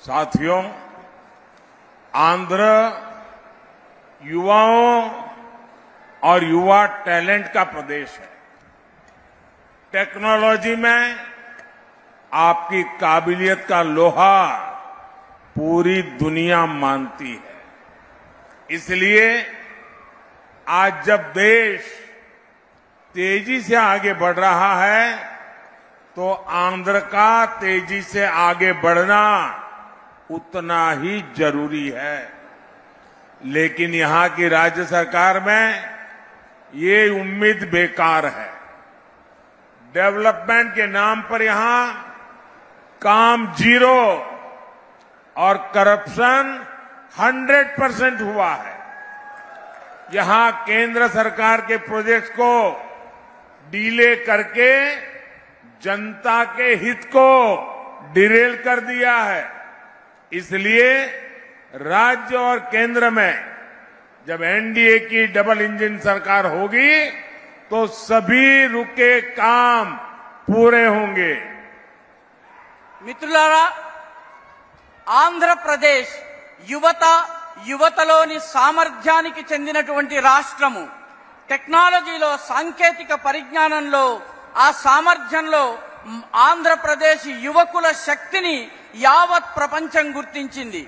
साथियों, आंध्र युवाओं और युवा टैलेंट का प्रदेश है। टेक्नोलॉजी में आपकी काबिलियत का लोहा पूरी दुनिया मानती है। इसलिए आज जब देश तेजी से आगे बढ़ रहा है तो आंध्र का तेजी से आगे बढ़ना उतना ही जरूरी है। लेकिन यहां की राज्य सरकार में ये उम्मीद बेकार है। डेवलपमेंट के नाम पर यहां काम जीरो और करप्शन 100% हुआ है। यहां केंद्र सरकार के प्रोजेक्ट्स को डीले करके जनता के हित को डिरेल कर दिया है। इसलिए राज्य और केंद्र में जब एनडीए की डबल इंजन सरकार होगी तो सभी रुके काम पूरे होंगे। మిత్రులారా, ఆంధ్రప్రదేశ్ యువతలోని సామర్థ్యానికి చెందినటువంటి రాష్ట్రము. టెక్నాలజీలో, సాంకేతిక పరిజ్ఞానంలో, ఆ సామర్థ్యంలో ఆంధ్రప్రదేశ్ యువకుల శక్తిని యావత్ ప్రపంచం గుర్తించింది.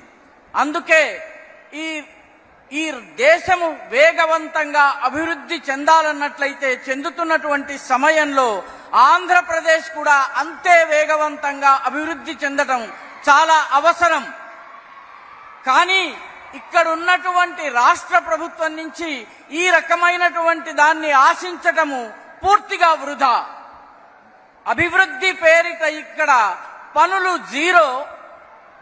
అందుకే ఈ దేశము వేగవంతంగా అభివృద్ధి చెందాలన్నట్లయితే చెందుతున్నటువంటి సమయంలో ఆంధ్రప్రదేశ్ కూడా అంతే వేగవంతంగా అభివృద్ధి చెందడం చాలా అవసరం. కానీ ఇక్కడ ఉన్నటువంటి రాష్ట్ర ప్రభుత్వం నుంచి ఈ రకమైనటువంటి దాన్ని ఆశించటము పూర్తిగా వృధా. అభివృద్ధి పేరిట ఇక్కడ పనులు జీరో,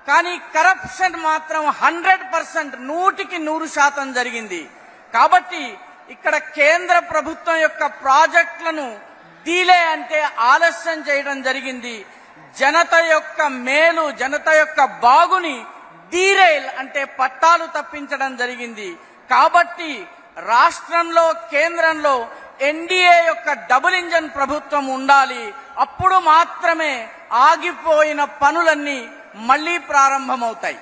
కానీ కరప్షన్ మాత్రం 100%, 100% జరిగింది. కాబట్టి ఇక్కడ కేంద్ర ప్రభుత్వం యొక్క ప్రాజెక్టులను డీలే అంటే ఆలస్యం చేయడం జరిగింది. జనత యొక్క మేలు, జనత యొక్క బాగుని డీరైల్ అంటే పట్టాలు తప్పించడం జరిగింది. కాబట్టి రాష్ట్రంలో, కేంద్రంలో ఎన్డీఏ యొక్క డబుల్ ఇంజన్ ప్రభుత్వం ఉండాలి. అప్పుడు మాత్రమే ఆగిపోయిన పనులన్నీ మళ్లీ ప్రారంభమవుతాయి.